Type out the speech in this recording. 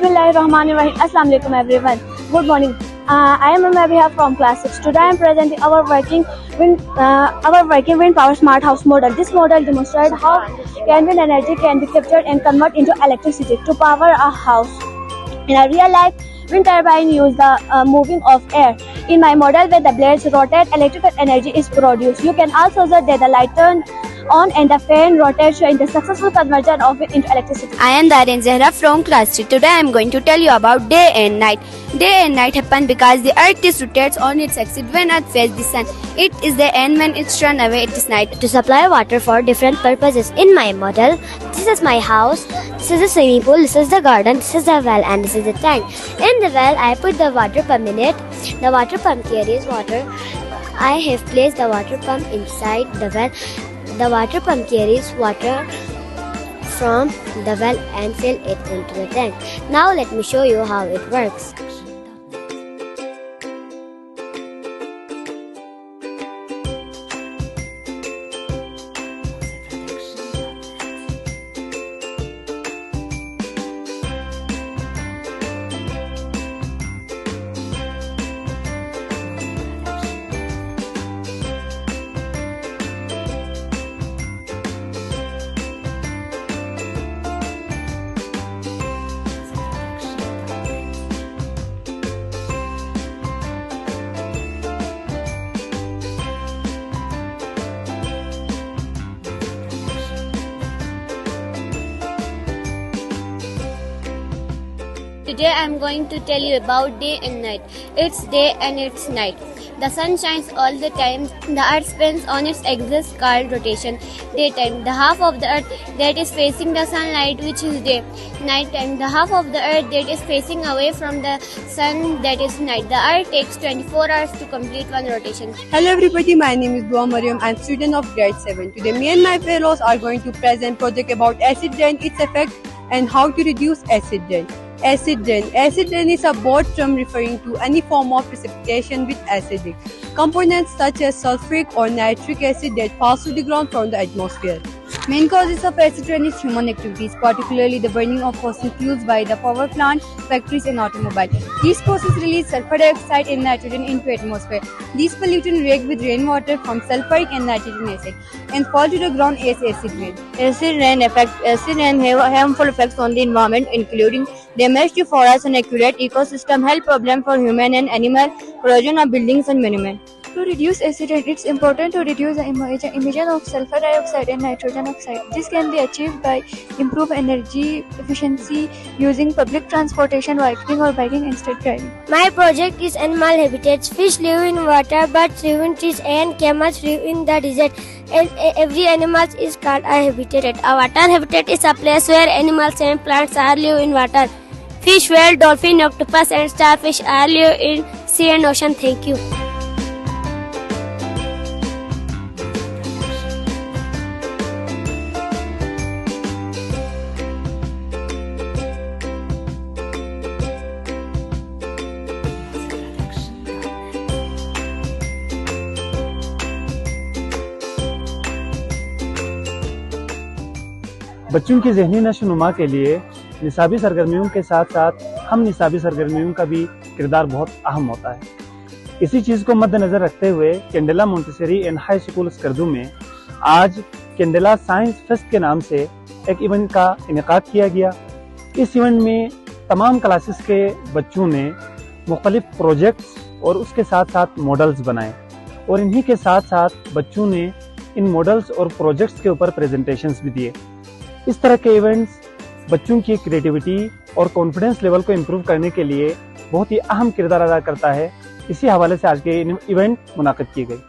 Bismillahirrahmanirrahim. Assalamu alaikum everyone. Good morning. I am Amabia from class 6. Today I am presenting our working wind power smart house model. This model demonstrates how wind energy can be captured and converted into electricity to power a house. In a real life, wind turbine use the moving of air. In my model, where the blades rotate, electrical energy is produced. You can also observe that the light turn on and the fan rotates, showing the successful conversion of it into electricity. I am Darren Zehra from class 3. Today I am going to tell you about day and night. Day and night happen because the earth is rotates on its axis when earth faces the sun. It is day, and when it's turned away, it is night. To supply water for different purposes. In my model, this is my house, this is the swimming pool, this is the garden, this is the well, and this is the tank. In the well, I put the water pump in it. The water pump carries water. I have placed the water pump inside the well. The water pump carries water from the well and fill it into the tank. Now let me show you how it works. Today I am going to tell you about day and night. It's day and it's night. The sun shines all the time. The earth spins on its axis called rotation. Daytime, the half of the earth that is facing the sunlight, which is day. Nighttime, the half of the earth that is facing away from the sun, that is night. The earth takes 24 hours to complete one rotation. Hello everybody, my name is Dua Mariam. I am student of grade 7. Today me and my fellows are going to present project about acid rain, its effect, and how to reduce acid rain. Acid rain. Acid rain is a broad term referring to any form of precipitation with acidic components such as sulfuric or nitric acid that pass through the ground from the atmosphere. Main causes of acid rain is human activities, particularly the burning of fossil fuels by the power plant, factories and automobiles. These processes release sulfur dioxide and nitrogen into atmosphere. These pollutants react with rainwater from sulfuric and nitrogen acid and fall to the ground as acid rain. Acid rain have harmful effects on the environment, including damage to forests and accurate ecosystem, health problem for human and animal, corrosion of buildings and monument. To reduce acid rain, it's important to reduce the emission of sulfur dioxide and nitrogen oxide. This can be achieved by improved energy efficiency, using public transportation, walking or biking instead driving. My project is animal habitats. Fish live in water, birds live in trees, and camels live in the desert. Every animal is called a habitat. A water habitat is a place where animals and plants are live in water. Fish, whale, dolphin, octopus, and starfish are live in sea and ocean. Thank you. बच्चों की ज़हनी नशोनुमा के लिए निसाबी सरगर्मियों के साथ साथ हम निसाबी सरगर्मियों का भी किरदार बहुत अहम होता है। इसी चीज़ को मद्देनज़र रखते हुए candela Montessori and high school Skardu में आज कैंडेला साइंस फेस्ट के नाम से एक इवेंट का इनेकाद किया गया। इस इवेंट में तमाम क्लासेस के बच्चों ने मुख्तलिफ प्रोजेक्ट्स और उसके साथ साथ मॉडल्स बनाए और इन्हीं के साथ साथ बच्चों ने इन मॉडल्स और प्रोजेक्ट्स के ऊपर प्रेजेंटेशंस भी दिए। इस तरह के इवेंट्स बच्चों की क्रिएटिविटी और कॉन्फिडेंस लेवल को इम्प्रूव करने के लिए बहुत ही अहम किरदार अदा करता है। इसी हवाले से आज के इवेंट मुनाकिद की गई।